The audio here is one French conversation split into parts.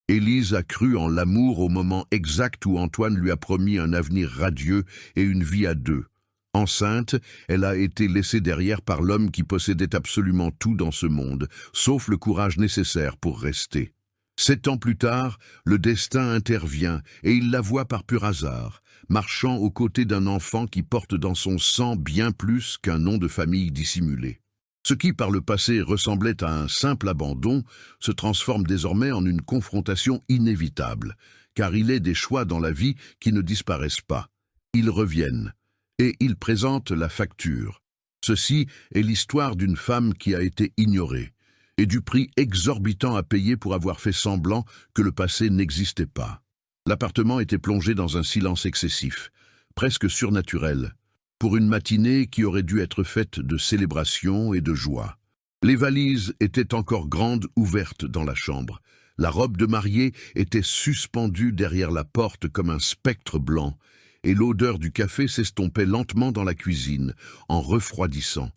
Élise a cru en l'amour au moment exact où Antoine lui a promis un avenir radieux et une vie à deux. Enceinte, elle a été laissée derrière par l'homme qui possédait absolument tout dans ce monde, sauf le courage nécessaire pour rester. 7 ans plus tard, le destin intervient et il la voit par pur hasard, marchant aux côtés d'un enfant qui porte dans son sang bien plus qu'un nom de famille dissimulé. Ce qui par le passé ressemblait à un simple abandon se transforme désormais en une confrontation inévitable, car il est des choix dans la vie qui ne disparaissent pas. Ils reviennent, et ils présentent la facture. Ceci est l'histoire d'une femme qui a été ignorée, et du prix exorbitant à payer pour avoir fait semblant que le passé n'existait pas. L'appartement était plongé dans un silence excessif, presque surnaturel, pour une matinée qui aurait dû être faite de célébration et de joie. Les valises étaient encore grandes ouvertes dans la chambre. La robe de mariée était suspendue derrière la porte comme un spectre blanc, et l'odeur du café s'estompait lentement dans la cuisine, en refroidissant.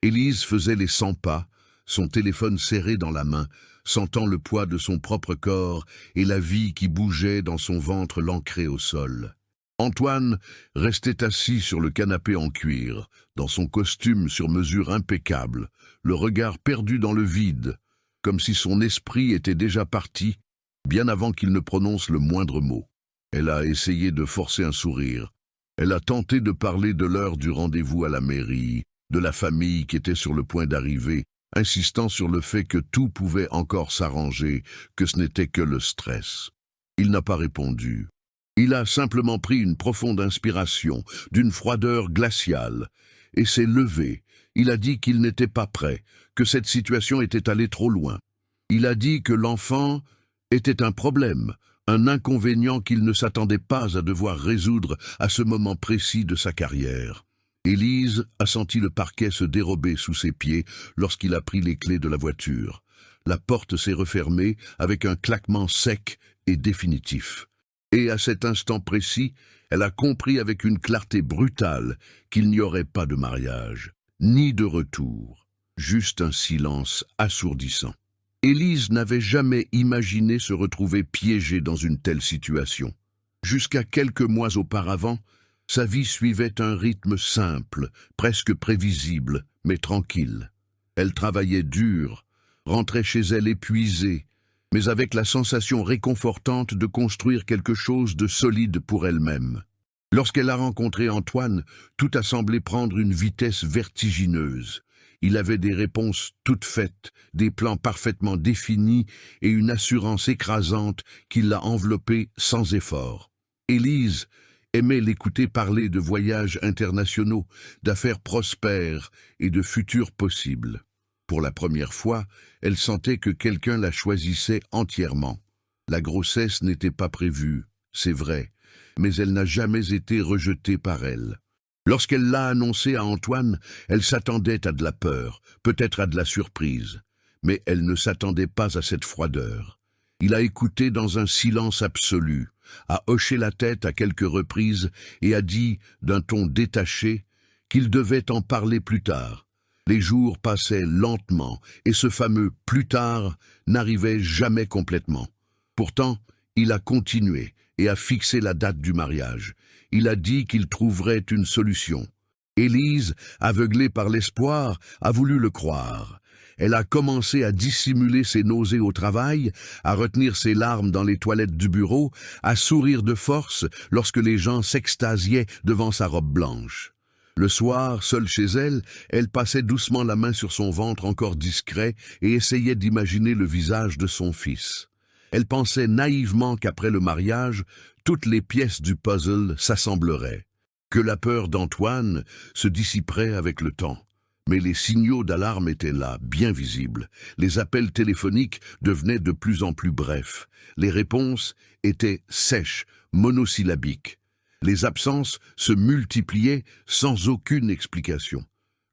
Élise faisait les 100 pas, son téléphone serré dans la main, sentant le poids de son propre corps et la vie qui bougeait dans son ventre l'ancrer au sol. Antoine restait assis sur le canapé en cuir, dans son costume sur mesure impeccable, le regard perdu dans le vide, comme si son esprit était déjà parti, bien avant qu'il ne prononce le moindre mot. Elle a essayé de forcer un sourire. Elle a tenté de parler de l'heure du rendez-vous à la mairie, de la famille qui était sur le point d'arriver, insistant sur le fait que tout pouvait encore s'arranger, que ce n'était que le stress. Il n'a pas répondu. Il a simplement pris une profonde inspiration, d'une froideur glaciale, et s'est levé. Il a dit qu'il n'était pas prêt, que cette situation était allée trop loin. Il a dit que l'enfant était un problème, un inconvénient qu'il ne s'attendait pas à devoir résoudre à ce moment précis de sa carrière. Élise a senti le parquet se dérober sous ses pieds lorsqu'il a pris les clés de la voiture. La porte s'est refermée avec un claquement sec et définitif. Et à cet instant précis, elle a compris avec une clarté brutale qu'il n'y aurait pas de mariage, ni de retour, juste un silence assourdissant. Élise n'avait jamais imaginé se retrouver piégée dans une telle situation. Jusqu'à quelques mois auparavant, sa vie suivait un rythme simple, presque prévisible, mais tranquille. Elle travaillait dur, rentrait chez elle épuisée, mais avec la sensation réconfortante de construire quelque chose de solide pour elle-même. Lorsqu'elle a rencontré Antoine, tout a semblé prendre une vitesse vertigineuse. Il avait des réponses toutes faites, des plans parfaitement définis et une assurance écrasante qui l'a enveloppée sans effort. Élise aimait l'écouter parler de voyages internationaux, d'affaires prospères et de futurs possibles. Pour la première fois, elle sentait que quelqu'un la choisissait entièrement. La grossesse n'était pas prévue, c'est vrai, mais elle n'a jamais été rejetée par elle. Lorsqu'elle l'a annoncé à Antoine, elle s'attendait à de la peur, peut-être à de la surprise, mais elle ne s'attendait pas à cette froideur. Il a écouté dans un silence absolu, a hoché la tête à quelques reprises et a dit, d'un ton détaché, qu'il devait en parler plus tard. Les jours passaient lentement, et ce fameux « plus tard » n'arrivait jamais complètement. Pourtant, il a continué et a fixé la date du mariage. Il a dit qu'il trouverait une solution. Élise, aveuglée par l'espoir, a voulu le croire. Elle a commencé à dissimuler ses nausées au travail, à retenir ses larmes dans les toilettes du bureau, à sourire de force lorsque les gens s'extasiaient devant sa robe blanche. Le soir, seule chez elle, elle passait doucement la main sur son ventre encore discret et essayait d'imaginer le visage de son fils. Elle pensait naïvement qu'après le mariage, toutes les pièces du puzzle s'assembleraient, que la peur d'Antoine se dissiperait avec le temps. Mais les signaux d'alarme étaient là, bien visibles. Les appels téléphoniques devenaient de plus en plus brefs. Les réponses étaient sèches, monosyllabiques. Les absences se multipliaient sans aucune explication.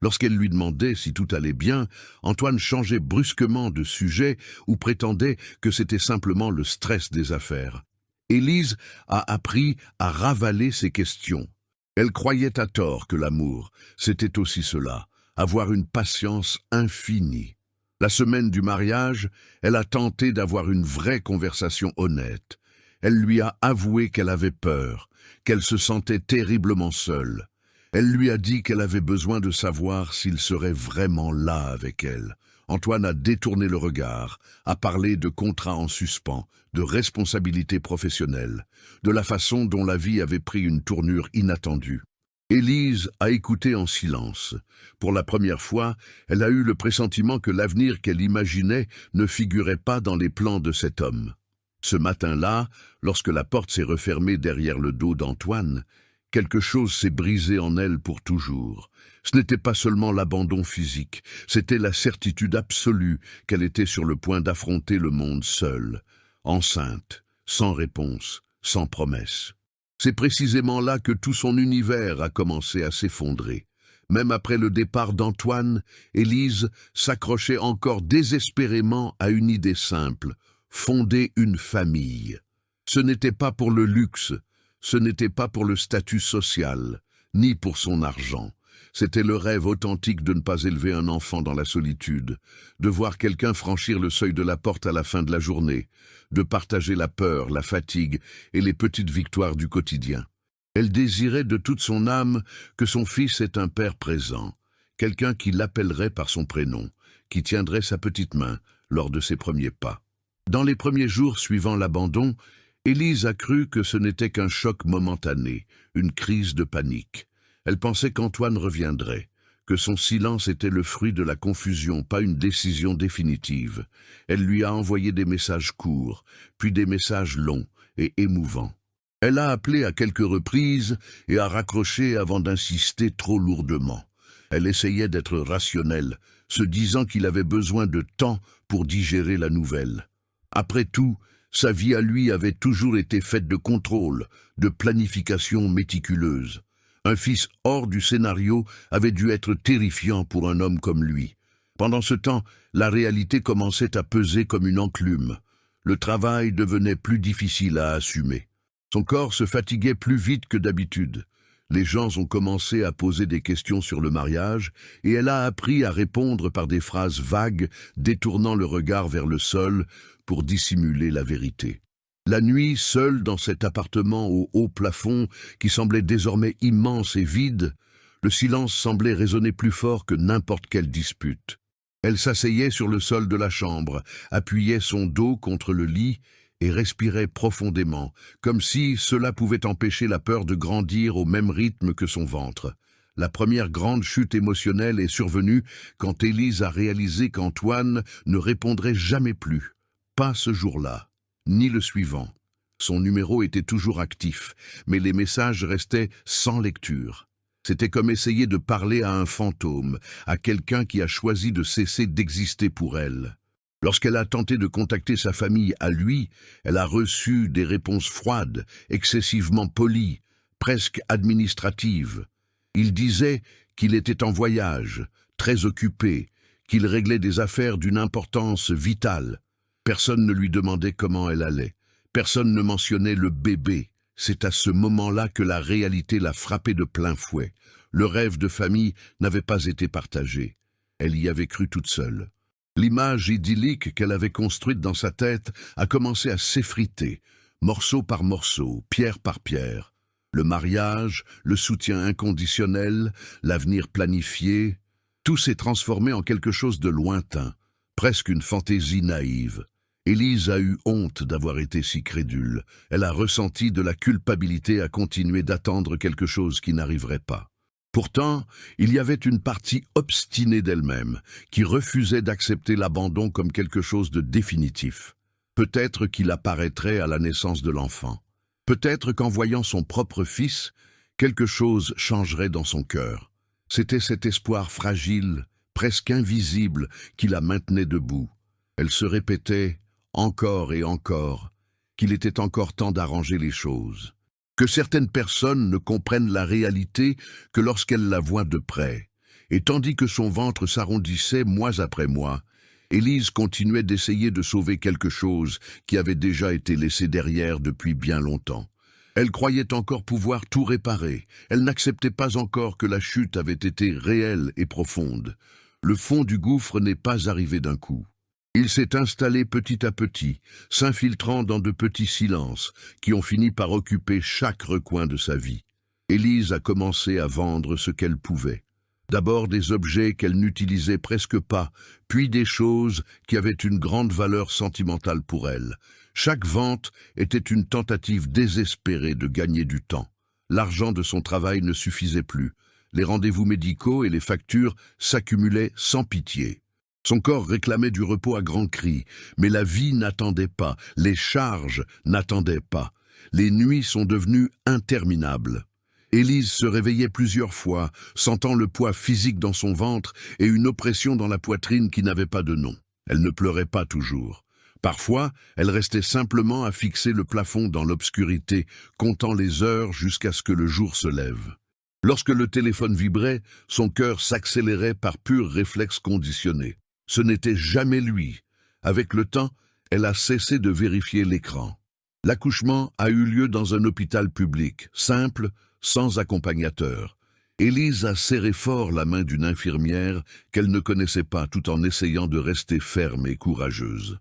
Lorsqu'elle lui demandait si tout allait bien, Antoine changeait brusquement de sujet ou prétendait que c'était simplement le stress des affaires. Élise a appris à ravaler ses questions. Elle croyait à tort que l'amour, c'était aussi cela, avoir une patience infinie. La semaine du mariage, elle a tenté d'avoir une vraie conversation honnête. Elle lui a avoué qu'elle avait peur, qu'elle se sentait terriblement seule. Elle lui a dit qu'elle avait besoin de savoir s'il serait vraiment là avec elle. Antoine a détourné le regard, a parlé de contrats en suspens, de responsabilités professionnelles, de la façon dont la vie avait pris une tournure inattendue. Élise a écouté en silence. Pour la première fois, elle a eu le pressentiment que l'avenir qu'elle imaginait ne figurait pas dans les plans de cet homme. Ce matin-là, lorsque la porte s'est refermée derrière le dos d'Antoine, quelque chose s'est brisé en elle pour toujours. Ce n'était pas seulement l'abandon physique, c'était la certitude absolue qu'elle était sur le point d'affronter le monde seule, enceinte, sans réponse, sans promesse. C'est précisément là que tout son univers a commencé à s'effondrer. Même après le départ d'Antoine, Élise s'accrochait encore désespérément à une idée simple, fonder une famille. Ce n'était pas pour le luxe, ce n'était pas pour le statut social, ni pour son argent. C'était le rêve authentique de ne pas élever un enfant dans la solitude, de voir quelqu'un franchir le seuil de la porte à la fin de la journée, de partager la peur, la fatigue et les petites victoires du quotidien. Elle désirait de toute son âme que son fils ait un père présent, quelqu'un qui l'appellerait par son prénom, qui tiendrait sa petite main lors de ses premiers pas. Dans les premiers jours suivant l'abandon, Élise a cru que ce n'était qu'un choc momentané, une crise de panique. Elle pensait qu'Antoine reviendrait, que son silence était le fruit de la confusion, pas une décision définitive. Elle lui a envoyé des messages courts, puis des messages longs et émouvants. Elle a appelé à quelques reprises et a raccroché avant d'insister trop lourdement. Elle essayait d'être rationnelle, se disant qu'il avait besoin de temps pour digérer la nouvelle. Après tout, sa vie à lui avait toujours été faite de contrôle, de planification méticuleuse. Un fils hors du scénario avait dû être terrifiant pour un homme comme lui. Pendant ce temps, la réalité commençait à peser comme une enclume. Le travail devenait plus difficile à assumer. Son corps se fatiguait plus vite que d'habitude. Les gens ont commencé à poser des questions sur le mariage et elle a appris à répondre par des phrases vagues, détournant le regard vers le sol pour dissimuler la vérité. La nuit, seule dans cet appartement au haut plafond qui semblait désormais immense et vide, le silence semblait résonner plus fort que n'importe quelle dispute. Elle s'asseyait sur le sol de la chambre, appuyait son dos contre le lit et respirait profondément, comme si cela pouvait empêcher la peur de grandir au même rythme que son ventre. La première grande chute émotionnelle est survenue quand Élise a réalisé qu'Antoine ne répondrait jamais plus. Pas ce jour-là, ni le suivant. Son numéro était toujours actif, mais les messages restaient sans lecture. C'était comme essayer de parler à un fantôme, à quelqu'un qui a choisi de cesser d'exister pour elle. Lorsqu'elle a tenté de contacter sa famille à lui, elle a reçu des réponses froides, excessivement polies, presque administratives. Il disait qu'il était en voyage, très occupé, qu'il réglait des affaires d'une importance vitale. Personne ne lui demandait comment elle allait. Personne ne mentionnait le bébé. C'est à ce moment-là que la réalité l'a frappée de plein fouet. Le rêve de famille n'avait pas été partagé. Elle y avait cru toute seule. L'image idyllique qu'elle avait construite dans sa tête a commencé à s'effriter, morceau par morceau, pierre par pierre. Le mariage, le soutien inconditionnel, l'avenir planifié, tout s'est transformé en quelque chose de lointain, presque une fantaisie naïve. Élise a eu honte d'avoir été si crédule. Elle a ressenti de la culpabilité à continuer d'attendre quelque chose qui n'arriverait pas. Pourtant, il y avait une partie obstinée d'elle-même, qui refusait d'accepter l'abandon comme quelque chose de définitif. Peut-être qu'il apparaîtrait à la naissance de l'enfant. Peut-être qu'en voyant son propre fils, quelque chose changerait dans son cœur. C'était cet espoir fragile, presque invisible, qui la maintenait debout. Elle se répétait, encore et encore, qu'il était encore temps d'arranger les choses. Que certaines personnes ne comprennent la réalité que lorsqu'elles la voient de près. Et tandis que son ventre s'arrondissait mois après mois, Élise continuait d'essayer de sauver quelque chose qui avait déjà été laissé derrière depuis bien longtemps. Elle croyait encore pouvoir tout réparer. Elle n'acceptait pas encore que la chute avait été réelle et profonde. Le fond du gouffre n'est pas arrivé d'un coup. Il s'est installé petit à petit, s'infiltrant dans de petits silences qui ont fini par occuper chaque recoin de sa vie. Élise a commencé à vendre ce qu'elle pouvait. D'abord des objets qu'elle n'utilisait presque pas, puis des choses qui avaient une grande valeur sentimentale pour elle. Chaque vente était une tentative désespérée de gagner du temps. L'argent de son travail ne suffisait plus. Les rendez-vous médicaux et les factures s'accumulaient sans pitié. Son corps réclamait du repos à grands cris, mais la vie n'attendait pas, les charges n'attendaient pas. Les nuits sont devenues interminables. Élise se réveillait plusieurs fois, sentant le poids physique dans son ventre et une oppression dans la poitrine qui n'avait pas de nom. Elle ne pleurait pas toujours. Parfois, elle restait simplement à fixer le plafond dans l'obscurité, comptant les heures jusqu'à ce que le jour se lève. Lorsque le téléphone vibrait, son cœur s'accélérait par pur réflexe conditionné. Ce n'était jamais lui. Avec le temps, elle a cessé de vérifier l'écran. L'accouchement a eu lieu dans un hôpital public, simple, sans accompagnateur. Élise a serré fort la main d'une infirmière qu'elle ne connaissait pas tout en essayant de rester ferme et courageuse.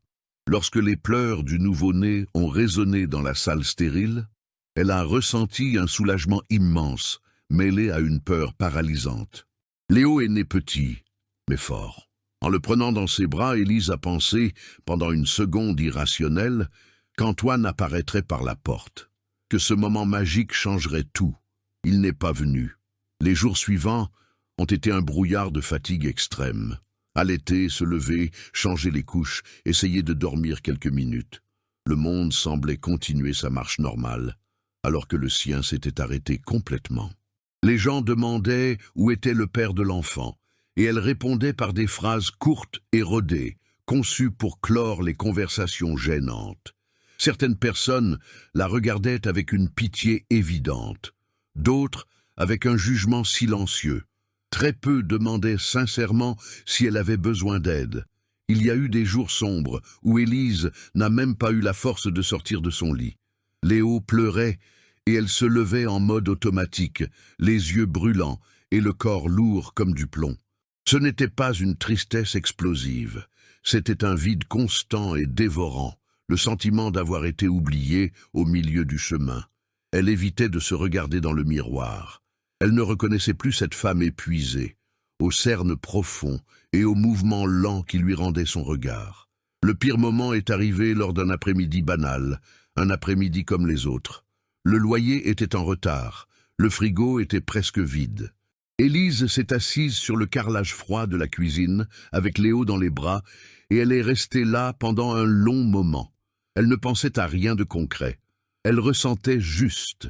Lorsque les pleurs du nouveau-né ont résonné dans la salle stérile, elle a ressenti un soulagement immense, mêlé à une peur paralysante. Léo est né petit, mais fort. En le prenant dans ses bras, Élise a pensé, pendant une seconde irrationnelle, qu'Antoine apparaîtrait par la porte, que ce moment magique changerait tout. Il n'est pas venu. Les jours suivants ont été un brouillard de fatigue extrême. Allaiter, se lever, changer les couches, essayer de dormir quelques minutes. Le monde semblait continuer sa marche normale, alors que le sien s'était arrêté complètement. Les gens demandaient où était le père de l'enfant, et elle répondait par des phrases courtes et rodées, conçues pour clore les conversations gênantes. Certaines personnes la regardaient avec une pitié évidente, d'autres avec un jugement silencieux. Très peu demandaient sincèrement si elle avait besoin d'aide. Il y a eu des jours sombres où Élise n'a même pas eu la force de sortir de son lit. Léo pleurait et elle se levait en mode automatique, les yeux brûlants et le corps lourd comme du plomb. Ce n'était pas une tristesse explosive, c'était un vide constant et dévorant, le sentiment d'avoir été oubliée au milieu du chemin. Elle évitait de se regarder dans le miroir. Elle ne reconnaissait plus cette femme épuisée, aux cernes profonds et aux mouvements lents qui lui rendaient son regard. Le pire moment est arrivé lors d'un après-midi banal, un après-midi comme les autres. Le loyer était en retard, le frigo était presque vide. Élise s'est assise sur le carrelage froid de la cuisine, avec Léo dans les bras, et elle est restée là pendant un long moment. Elle ne pensait à rien de concret. Elle ressentait juste.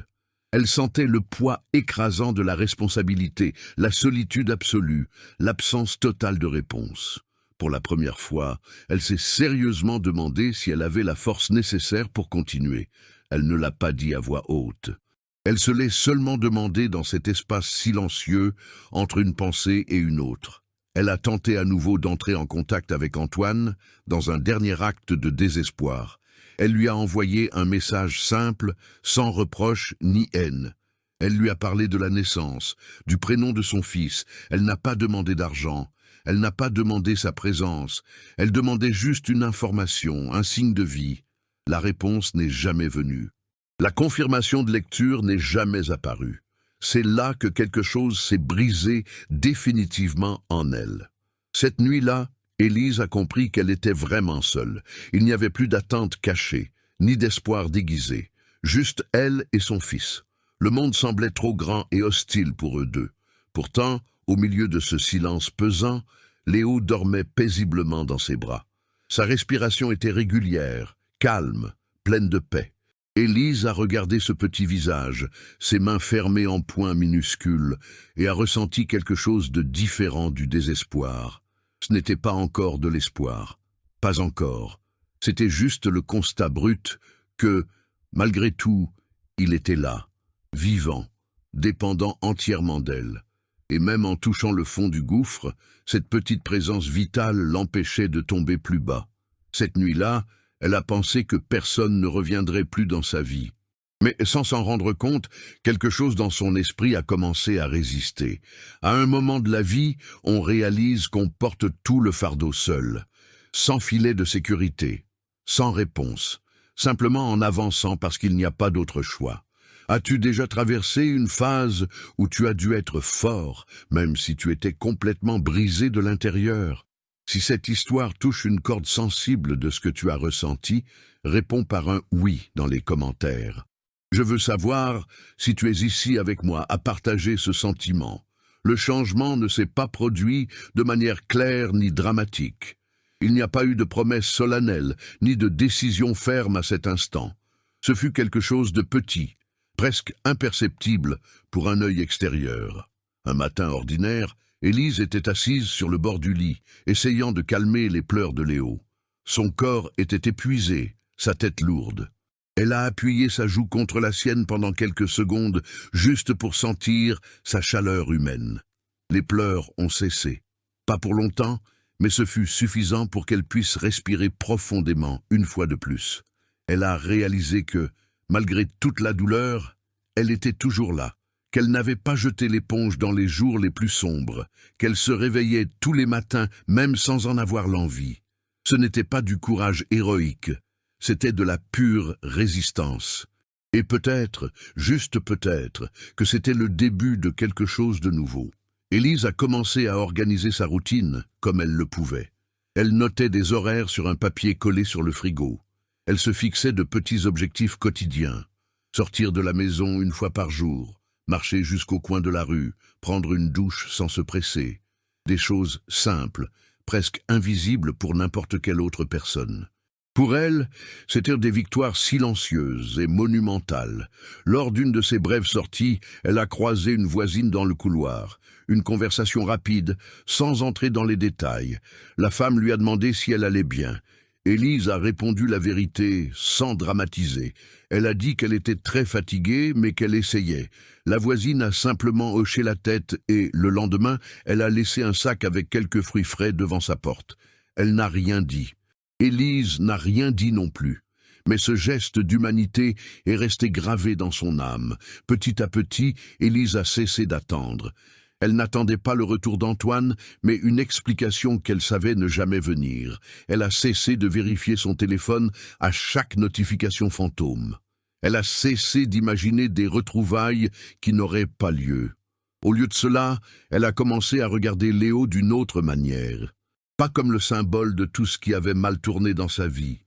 Elle sentait le poids écrasant de la responsabilité, la solitude absolue, l'absence totale de réponse. Pour la première fois, elle s'est sérieusement demandé si elle avait la force nécessaire pour continuer. Elle ne l'a pas dit à voix haute. Elle se l'est seulement demandé dans cet espace silencieux entre une pensée et une autre. Elle a tenté à nouveau d'entrer en contact avec Antoine dans un dernier acte de désespoir. Elle lui a envoyé un message simple, sans reproche ni haine. Elle lui a parlé de la naissance, du prénom de son fils. Elle n'a pas demandé d'argent. Elle n'a pas demandé sa présence. Elle demandait juste une information, un signe de vie. La réponse n'est jamais venue. La confirmation de lecture n'est jamais apparue. C'est là que quelque chose s'est brisé définitivement en elle. Cette nuit-là, Élise a compris qu'elle était vraiment seule. Il n'y avait plus d'attente cachée, ni d'espoir déguisé. Juste elle et son fils. Le monde semblait trop grand et hostile pour eux deux. Pourtant, au milieu de ce silence pesant, Léo dormait paisiblement dans ses bras. Sa respiration était régulière, calme, pleine de paix. Élise a regardé ce petit visage, ses mains fermées en poings minuscules, et a ressenti quelque chose de différent du désespoir. Ce n'était pas encore de l'espoir. Pas encore. C'était juste le constat brut que, malgré tout, il était là, vivant, dépendant entièrement d'elle. Et même en touchant le fond du gouffre, cette petite présence vitale l'empêchait de tomber plus bas. Cette nuit-là, elle a pensé que personne ne reviendrait plus dans sa vie. Mais sans s'en rendre compte, quelque chose dans son esprit a commencé à résister. À un moment de la vie, on réalise qu'on porte tout le fardeau seul, sans filet de sécurité, sans réponse, simplement en avançant parce qu'il n'y a pas d'autre choix. As-tu déjà traversé une phase où tu as dû être fort, même si tu étais complètement brisé de l'intérieur? Si cette histoire touche une corde sensible de ce que tu as ressenti, réponds par un oui dans les commentaires. Je veux savoir si tu es ici avec moi à partager ce sentiment. Le changement ne s'est pas produit de manière claire ni dramatique. Il n'y a pas eu de promesse solennelle, ni de décision ferme à cet instant. Ce fut quelque chose de petit, presque imperceptible pour un œil extérieur. Un matin ordinaire, Élise était assise sur le bord du lit, essayant de calmer les pleurs de Léo. Son corps était épuisé, sa tête lourde. Elle a appuyé sa joue contre la sienne pendant quelques secondes, juste pour sentir sa chaleur humaine. Les pleurs ont cessé. Pas pour longtemps, mais ce fut suffisant pour qu'elle puisse respirer profondément une fois de plus. Elle a réalisé que, malgré toute la douleur, elle était toujours là, qu'elle n'avait pas jeté l'éponge dans les jours les plus sombres, qu'elle se réveillait tous les matins même sans en avoir l'envie. Ce n'était pas du courage héroïque, c'était de la pure résistance. Et peut-être, juste peut-être, que c'était le début de quelque chose de nouveau. Élise a commencé à organiser sa routine comme elle le pouvait. Elle notait des horaires sur un papier collé sur le frigo. Elle se fixait de petits objectifs quotidiens. Sortir de la maison une fois par jour, marcher jusqu'au coin de la rue, prendre une douche sans se presser. Des choses simples, presque invisibles pour n'importe quelle autre personne. Pour elle, c'étaient des victoires silencieuses et monumentales. Lors d'une de ses brèves sorties, elle a croisé une voisine dans le couloir. Une conversation rapide, sans entrer dans les détails. La femme lui a demandé si elle allait bien. Élise a répondu la vérité sans dramatiser. Elle a dit qu'elle était très fatiguée, mais qu'elle essayait. La voisine a simplement hoché la tête et, le lendemain, elle a laissé un sac avec quelques fruits frais devant sa porte. Elle n'a rien dit. Élise n'a rien dit non plus. Mais ce geste d'humanité est resté gravé dans son âme. Petit à petit, Élise a cessé d'attendre. Elle n'attendait pas le retour d'Antoine, mais une explication qu'elle savait ne jamais venir. Elle a cessé de vérifier son téléphone à chaque notification fantôme. Elle a cessé d'imaginer des retrouvailles qui n'auraient pas lieu. Au lieu de cela, elle a commencé à regarder Léo d'une autre manière. Pas comme le symbole de tout ce qui avait mal tourné dans sa vie,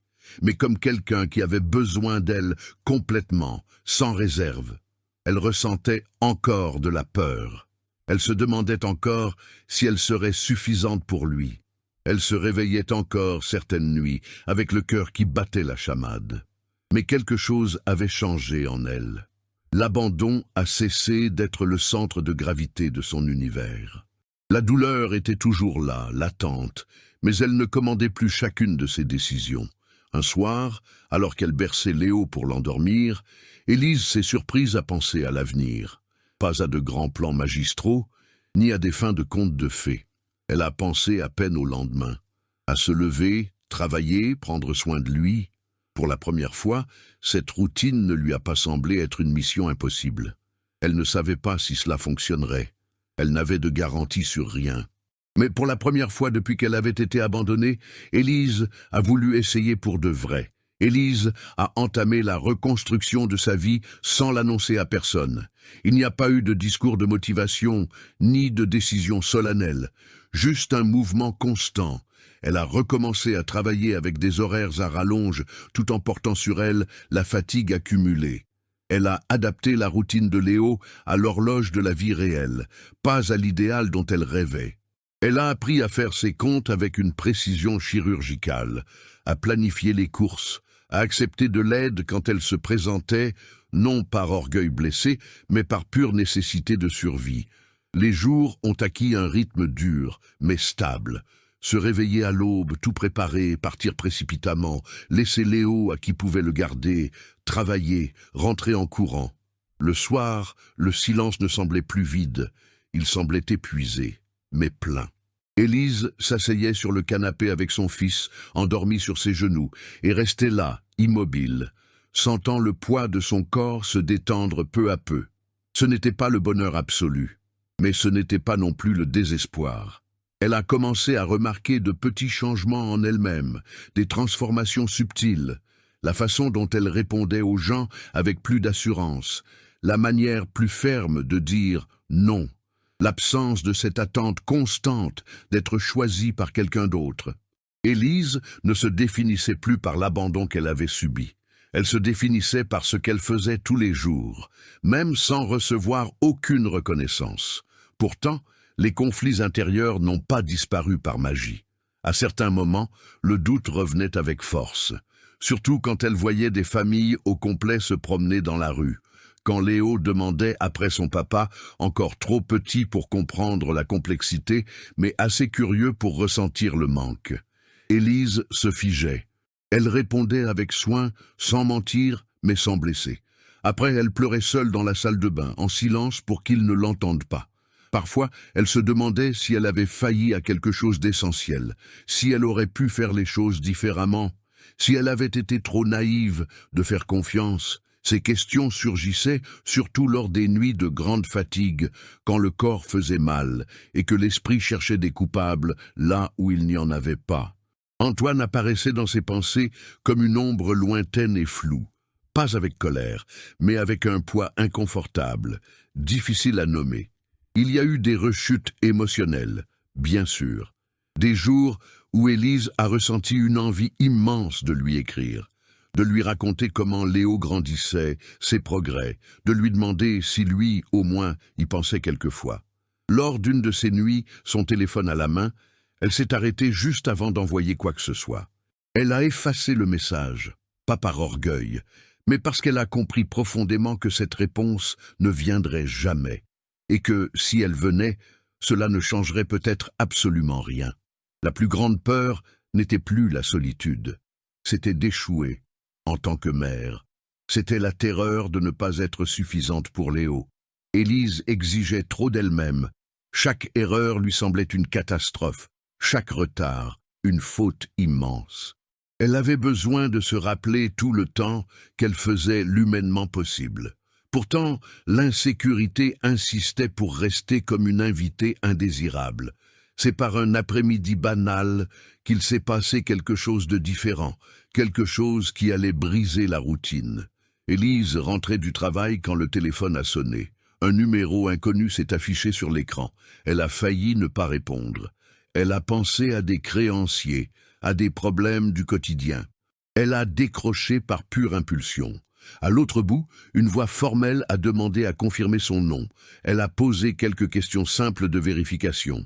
mais comme quelqu'un qui avait besoin d'elle complètement, sans réserve. Elle ressentait encore de la peur. Elle se demandait encore si elle serait suffisante pour lui. Elle se réveillait encore certaines nuits, avec le cœur qui battait la chamade. Mais quelque chose avait changé en elle. L'abandon a cessé d'être le centre de gravité de son univers. La douleur était toujours là, latente, mais elle ne commandait plus chacune de ses décisions. Un soir, alors qu'elle berçait Léo pour l'endormir, Élise s'est surprise à penser à l'avenir. Pas à de grands plans magistraux, ni à des fins de contes de fées. Elle a pensé à peine au lendemain. À se lever, travailler, prendre soin de lui. Pour la première fois, cette routine ne lui a pas semblé être une mission impossible. Elle ne savait pas si cela fonctionnerait. Elle n'avait de garantie sur rien. Mais pour la première fois depuis qu'elle avait été abandonnée, Élise a voulu essayer pour de vrai. Élise a entamé la reconstruction de sa vie sans l'annoncer à personne. Il n'y a pas eu de discours de motivation, ni de décision solennelle. Juste un mouvement constant. Elle a recommencé à travailler avec des horaires à rallonge, tout en portant sur elle la fatigue accumulée. Elle a adapté la routine de Léo à l'horloge de la vie réelle, pas à l'idéal dont elle rêvait. Elle a appris à faire ses comptes avec une précision chirurgicale, à planifier les courses, à accepter de l'aide quand elle se présentait, non par orgueil blessé, mais par pure nécessité de survie. Les jours ont acquis un rythme dur, mais stable. Se réveiller à l'aube, tout préparer, partir précipitamment, laisser Léo à qui pouvait le garder, travailler, rentrer en courant. Le soir, le silence ne semblait plus vide, il semblait épuisé, mais plein. Élise s'asseyait sur le canapé avec son fils, endormi sur ses genoux, et restait là, immobile. sentant le poids de son corps se détendre peu à peu. Ce n'était pas le bonheur absolu, mais ce n'était pas non plus le désespoir. Elle a commencé à remarquer de petits changements en elle-même, des transformations subtiles, la façon dont elle répondait aux gens avec plus d'assurance, la manière plus ferme de dire non, l'absence de cette attente constante d'être choisie par quelqu'un d'autre. Élise ne se définissait plus par l'abandon qu'elle avait subi. Elle se définissait par ce qu'elle faisait tous les jours, même sans recevoir aucune reconnaissance. Pourtant, les conflits intérieurs n'ont pas disparu par magie. À certains moments, le doute revenait avec force, surtout quand elle voyait des familles au complet se promener dans la rue, quand Léo demandait après son papa, encore trop petit pour comprendre la complexité, mais assez curieux pour ressentir le manque. Élise se figeait. Elle répondait avec soin, sans mentir, mais sans blesser. Après, elle pleurait seule dans la salle de bain, en silence pour qu'ils ne l'entendent pas. Parfois, elle se demandait si elle avait failli à quelque chose d'essentiel, si elle aurait pu faire les choses différemment, si elle avait été trop naïve de faire confiance. Ces questions surgissaient surtout lors des nuits de grande fatigue, quand le corps faisait mal et que l'esprit cherchait des coupables là où il n'y en avait pas. Antoine apparaissait dans ses pensées comme une ombre lointaine et floue, pas avec colère, mais avec un poids inconfortable, difficile à nommer. Il y a eu des rechutes émotionnelles, bien sûr. Des jours où Élise a ressenti une envie immense de lui écrire, de lui raconter comment Léo grandissait, ses progrès, de lui demander si lui, au moins, y pensait quelquefois. Lors d'une de ces nuits, son téléphone à la main, elle s'est arrêtée juste avant d'envoyer quoi que ce soit. Elle a effacé le message, pas par orgueil, mais parce qu'elle a compris profondément que cette réponse ne viendrait jamais, et que, si elle venait, cela ne changerait peut-être absolument rien. La plus grande peur n'était plus la solitude, c'était d'échouer en tant que mère. C'était la terreur de ne pas être suffisante pour Léo. Élise exigeait trop d'elle-même. Chaque erreur lui semblait une catastrophe, chaque retard, une faute immense. Elle avait besoin de se rappeler tout le temps qu'elle faisait l'humainement possible. Pourtant, l'insécurité insistait pour rester comme une invitée indésirable. C'est par un après-midi banal qu'il s'est passé quelque chose de différent, quelque chose qui allait briser la routine. Élise rentrait du travail quand le téléphone a sonné. Un numéro inconnu s'est affiché sur l'écran. Elle a failli ne pas répondre. Elle a pensé à des créanciers, à des problèmes du quotidien. Elle a décroché par pure impulsion. À l'autre bout, une voix formelle a demandé à confirmer son nom. Elle a posé quelques questions simples de vérification.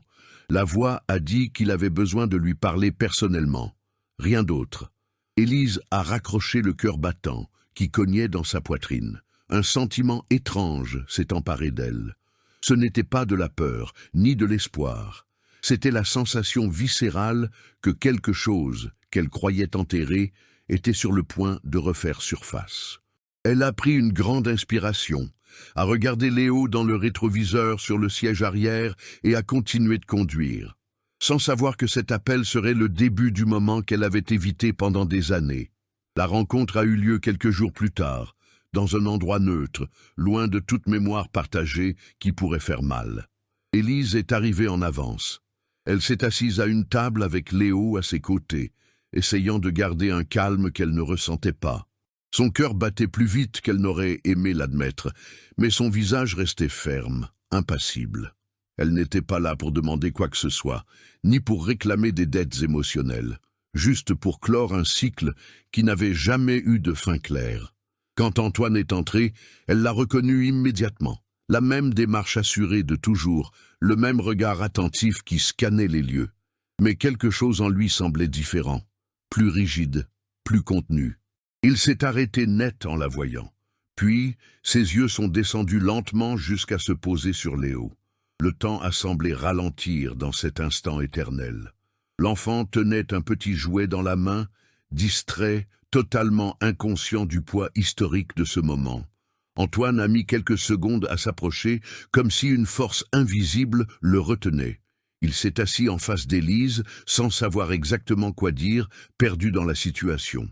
La voix a dit qu'il avait besoin de lui parler personnellement. Rien d'autre. Élise a raccroché le cœur battant, qui cognait dans sa poitrine. Un sentiment étrange s'est emparé d'elle. Ce n'était pas de la peur, ni de l'espoir. C'était la sensation viscérale que quelque chose, qu'elle croyait enterré, était sur le point de refaire surface. Elle a pris une grande inspiration, a regardé Léo dans le rétroviseur sur le siège arrière et a continué de conduire, sans savoir que cet appel serait le début du moment qu'elle avait évité pendant des années. La rencontre a eu lieu quelques jours plus tard, dans un endroit neutre, loin de toute mémoire partagée qui pourrait faire mal. Élise est arrivée en avance. Elle s'est assise à une table avec Léo à ses côtés, essayant de garder un calme qu'elle ne ressentait pas. Son cœur battait plus vite qu'elle n'aurait aimé l'admettre, mais son visage restait ferme, impassible. Elle n'était pas là pour demander quoi que ce soit, ni pour réclamer des dettes émotionnelles, juste pour clore un cycle qui n'avait jamais eu de fin claire. Quand Antoine est entré, elle l'a reconnu immédiatement. La même démarche assurée de toujours, le même regard attentif qui scannait les lieux. Mais quelque chose en lui semblait différent, plus rigide, plus contenu. Il s'est arrêté net en la voyant. Puis, ses yeux sont descendus lentement jusqu'à se poser sur Léo. Le temps a semblé ralentir dans cet instant éternel. L'enfant tenait un petit jouet dans la main, distrait, totalement inconscient du poids historique de ce moment. Antoine a mis quelques secondes à s'approcher, comme si une force invisible le retenait. Il s'est assis en face d'Élise, sans savoir exactement quoi dire, perdu dans la situation.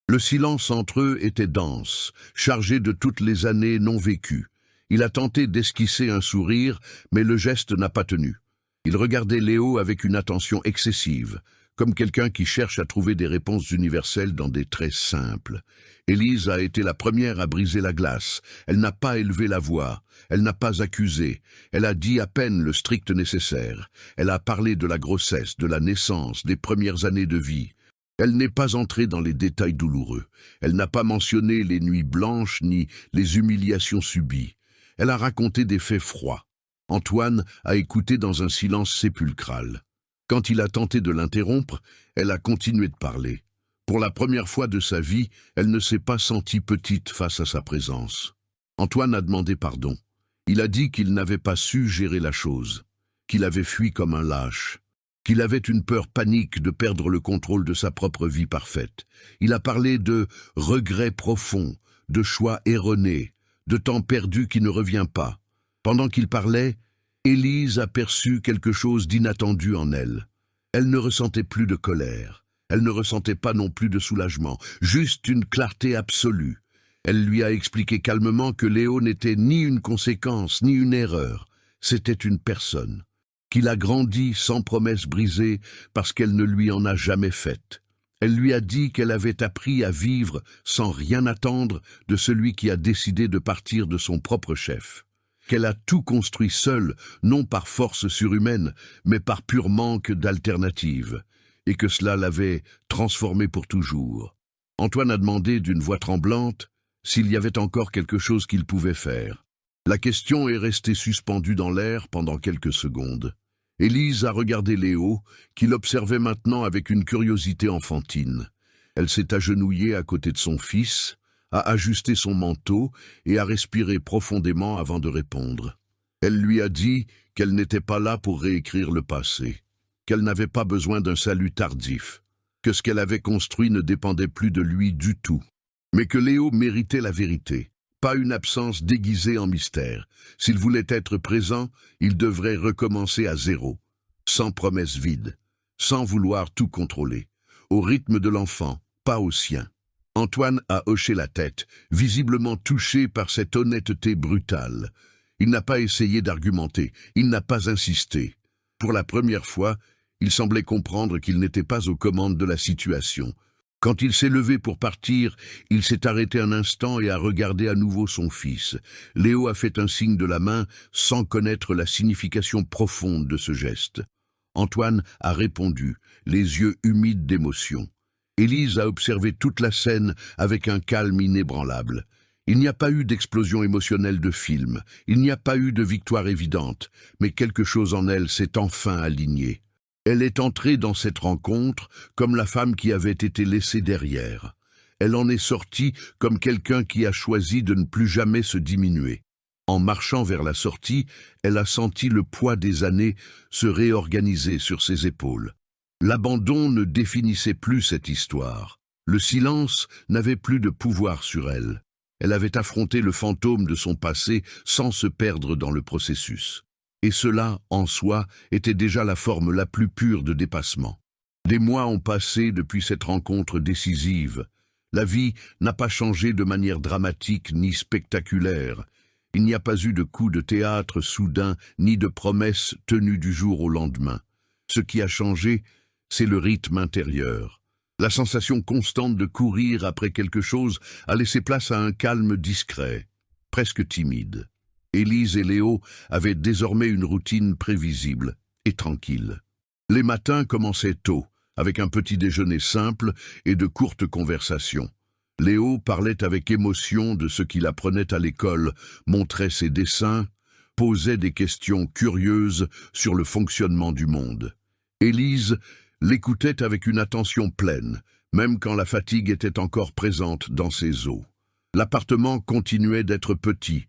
Le silence entre eux était dense, chargé de toutes les années non vécues. Il a tenté d'esquisser un sourire, mais le geste n'a pas tenu. Il regardait Léo avec une attention excessive, comme quelqu'un qui cherche à trouver des réponses universelles dans des traits simples. Élise a été la première à briser la glace. Elle n'a pas élevé la voix, elle n'a pas accusé, elle a dit à peine le strict nécessaire. Elle a parlé de la grossesse, de la naissance, des premières années de vie. Elle n'est pas entrée dans les détails douloureux. Elle n'a pas mentionné les nuits blanches ni les humiliations subies. Elle a raconté des faits froids. Antoine a écouté dans un silence sépulcral. Quand il a tenté de l'interrompre, elle a continué de parler. Pour la première fois de sa vie, elle ne s'est pas sentie petite face à sa présence. Antoine a demandé pardon. Il a dit qu'il n'avait pas su gérer la chose, qu'il avait fui comme un lâche, qu'il avait une peur panique de perdre le contrôle de sa propre vie parfaite. Il a parlé de regrets profonds, de choix erronés, de temps perdu qui ne revient pas. Pendant qu'il parlait, Élise a perçu quelque chose d'inattendu en elle. Elle ne ressentait plus de colère. Elle ne ressentait pas non plus de soulagement, juste une clarté absolue. Elle lui a expliqué calmement que Léo n'était ni une conséquence, ni une erreur. C'était une personne, qu'il a grandi sans promesse brisée parce qu'elle ne lui en a jamais faite. Elle lui a dit qu'elle avait appris à vivre sans rien attendre de celui qui a décidé de partir de son propre chef. Qu'elle a tout construit seule, non par force surhumaine, mais par pur manque d'alternative, et que cela l'avait transformée pour toujours. Antoine a demandé d'une voix tremblante s'il y avait encore quelque chose qu'il pouvait faire. La question est restée suspendue dans l'air pendant quelques secondes. Élise a regardé Léo, qui l'observait maintenant avec une curiosité enfantine. Elle s'est agenouillée à côté de son fils, a ajusté son manteau et a respiré profondément avant de répondre. Elle lui a dit qu'elle n'était pas là pour réécrire le passé, qu'elle n'avait pas besoin d'un salut tardif, que ce qu'elle avait construit ne dépendait plus de lui du tout, mais que Léo méritait la vérité, pas une absence déguisée en mystère. S'il voulait être présent, il devrait recommencer à zéro, sans promesse vide, sans vouloir tout contrôler, au rythme de l'enfant, pas au sien. Antoine a hoché la tête, visiblement touché par cette honnêteté brutale. Il n'a pas essayé d'argumenter, il n'a pas insisté. Pour la première fois, il semblait comprendre qu'il n'était pas aux commandes de la situation. Quand il s'est levé pour partir, il s'est arrêté un instant et a regardé à nouveau son fils. Léo a fait un signe de la main sans connaître la signification profonde de ce geste. Antoine a répondu, les yeux humides d'émotion. Élise a observé toute la scène avec un calme inébranlable. Il n'y a pas eu d'explosion émotionnelle de film, il n'y a pas eu de victoire évidente, mais quelque chose en elle s'est enfin aligné. Elle est entrée dans cette rencontre comme la femme qui avait été laissée derrière. Elle en est sortie comme quelqu'un qui a choisi de ne plus jamais se diminuer. En marchant vers la sortie, elle a senti le poids des années se réorganiser sur ses épaules. L'abandon ne définissait plus cette histoire. Le silence n'avait plus de pouvoir sur elle. Elle avait affronté le fantôme de son passé sans se perdre dans le processus. Et cela, en soi, était déjà la forme la plus pure de dépassement. Des mois ont passé depuis cette rencontre décisive. La vie n'a pas changé de manière dramatique ni spectaculaire. Il n'y a pas eu de coup de théâtre soudain ni de promesses tenues du jour au lendemain. Ce qui a changé, c'est le rythme intérieur. La sensation constante de courir après quelque chose a laissé place à un calme discret, presque timide. Élise et Léo avaient désormais une routine prévisible et tranquille. Les matins commençaient tôt, avec un petit déjeuner simple et de courtes conversations. Léo parlait avec émotion de ce qu'il apprenait à l'école, montrait ses dessins, posait des questions curieuses sur le fonctionnement du monde. Élise l'écoutait avec une attention pleine, même quand la fatigue était encore présente dans ses os. L'appartement continuait d'être petit,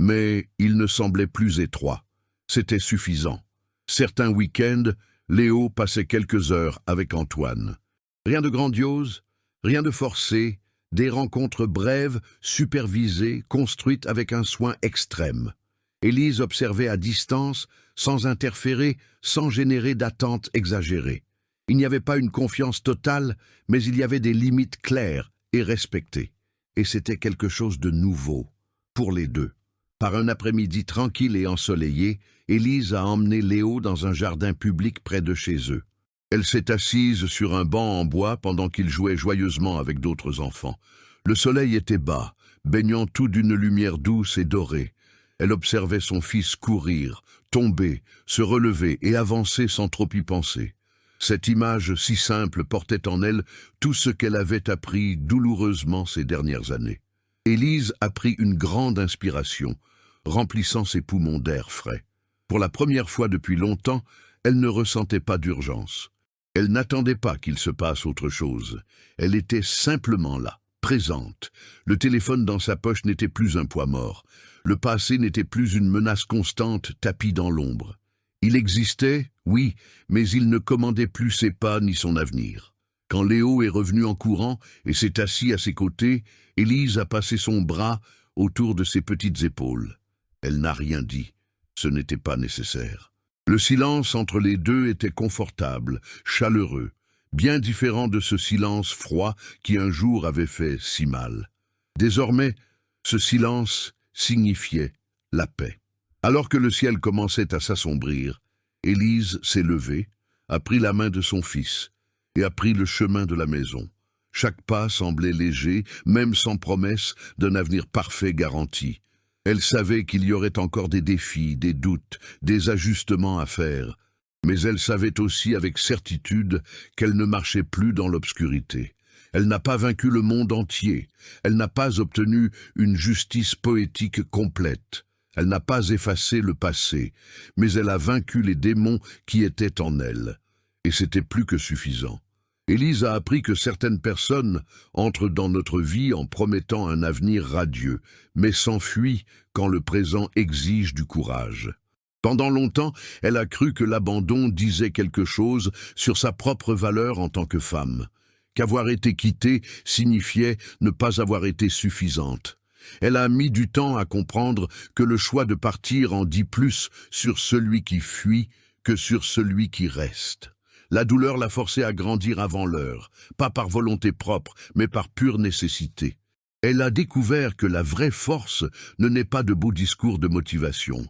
mais il ne semblait plus étroit. C'était suffisant. Certains week-ends, Léo passait quelques heures avec Antoine. Rien de grandiose, rien de forcé, des rencontres brèves, supervisées, construites avec un soin extrême. Élise observait à distance, sans interférer, sans générer d'attentes exagérées. Il n'y avait pas une confiance totale, mais il y avait des limites claires et respectée. Et c'était quelque chose de nouveau, pour les deux. Par un après-midi tranquille et ensoleillé, Élise a emmené Léo dans un jardin public près de chez eux. Elle s'est assise sur un banc en bois pendant qu'il jouait joyeusement avec d'autres enfants. Le soleil était bas, baignant tout d'une lumière douce et dorée. Elle observait son fils courir, tomber, se relever et avancer sans trop y penser. Cette image si simple portait en elle tout ce qu'elle avait appris douloureusement ces dernières années. Élise a pris une grande inspiration, remplissant ses poumons d'air frais. Pour la première fois depuis longtemps, elle ne ressentait pas d'urgence. Elle n'attendait pas qu'il se passe autre chose. Elle était simplement là, présente. Le téléphone dans sa poche n'était plus un poids mort. Le passé n'était plus une menace constante tapie dans l'ombre. Il existait, oui, mais il ne commandait plus ses pas ni son avenir. Quand Léo est revenu en courant et s'est assis à ses côtés, Élise a passé son bras autour de ses petites épaules. Elle n'a rien dit. Ce n'était pas nécessaire. Le silence entre les deux était confortable, chaleureux, bien différent de ce silence froid qui un jour avait fait si mal. Désormais, ce silence signifiait la paix. Alors que le ciel commençait à s'assombrir, Élise s'est levée, a pris la main de son fils et a pris le chemin de la maison. Chaque pas semblait léger, même sans promesse d'un avenir parfait garanti. Elle savait qu'il y aurait encore des défis, des doutes, des ajustements à faire, mais elle savait aussi avec certitude qu'elle ne marchait plus dans l'obscurité. Elle n'a pas vaincu le monde entier, elle n'a pas obtenu une justice poétique complète, elle n'a pas effacé le passé, mais elle a vaincu les démons qui étaient en elle, et c'était plus que suffisant. Élise a appris que certaines personnes entrent dans notre vie en promettant un avenir radieux, mais s'enfuient quand le présent exige du courage. Pendant longtemps, elle a cru que l'abandon disait quelque chose sur sa propre valeur en tant que femme, qu'avoir été quittée signifiait ne pas avoir été suffisante. Elle a mis du temps à comprendre que le choix de partir en dit plus sur celui qui fuit que sur celui qui reste. La douleur l'a forcée à grandir avant l'heure, pas par volonté propre, mais par pure nécessité. Elle a découvert que la vraie force ne naît pas de beaux discours de motivation,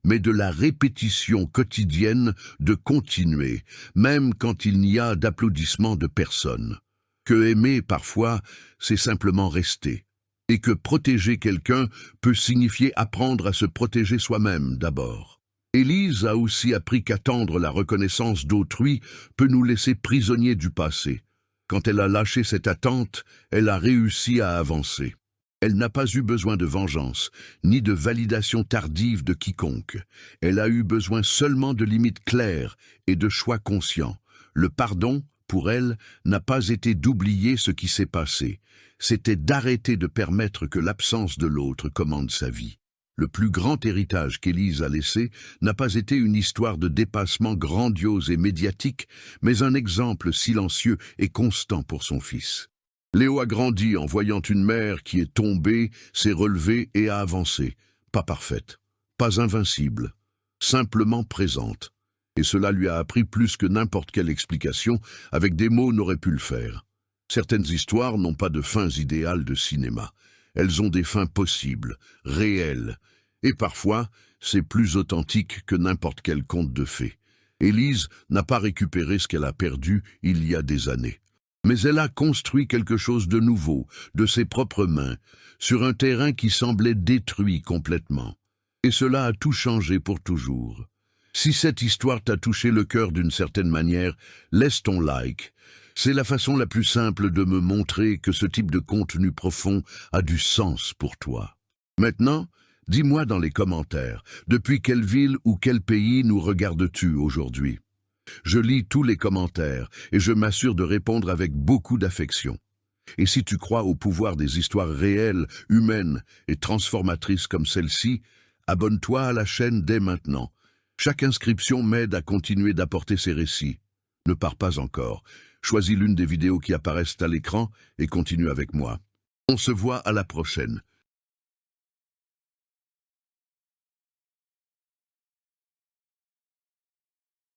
mais de la répétition quotidienne de continuer, même quand il n'y a d'applaudissements de personne. Que aimer, parfois, c'est simplement rester. Et que protéger quelqu'un peut signifier apprendre à se protéger soi-même d'abord. Élise a aussi appris qu'attendre la reconnaissance d'autrui peut nous laisser prisonniers du passé. Quand elle a lâché cette attente, elle a réussi à avancer. Elle n'a pas eu besoin de vengeance, ni de validation tardive de quiconque. Elle a eu besoin seulement de limites claires et de choix conscients. Le pardon, pour elle, n'a pas été d'oublier ce qui s'est passé. C'était d'arrêter de permettre que l'absence de l'autre commande sa vie. Le plus grand héritage qu'Élise a laissé n'a pas été une histoire de dépassement grandiose et médiatique, mais un exemple silencieux et constant pour son fils. Léo a grandi en voyant une mère qui est tombée, s'est relevée et a avancé. Pas parfaite, pas invincible, simplement présente. Et cela lui a appris plus que n'importe quelle explication, avec des mots n'aurait pu le faire. Certaines histoires n'ont pas de fins idéales de cinéma. Elles ont des fins possibles, réelles, et parfois, c'est plus authentique que n'importe quel conte de fées. Élise n'a pas récupéré ce qu'elle a perdu il y a des années. Mais elle a construit quelque chose de nouveau, de ses propres mains, sur un terrain qui semblait détruit complètement. Et cela a tout changé pour toujours. Si cette histoire t'a touché le cœur d'une certaine manière, laisse ton like. C'est la façon la plus simple de me montrer que ce type de contenu profond a du sens pour toi. Maintenant, dis-moi dans les commentaires, depuis quelle ville ou quel pays nous regardes-tu aujourd'hui? Je lis tous les commentaires et je m'assure de répondre avec beaucoup d'affection. Et si tu crois au pouvoir des histoires réelles, humaines et transformatrices comme celle-ci, abonne-toi à la chaîne dès maintenant. Chaque inscription m'aide à continuer d'apporter ces récits. Ne pars pas encore. Choisis l'une des vidéos qui apparaissent à l'écran et continue avec moi. On se voit à la prochaine.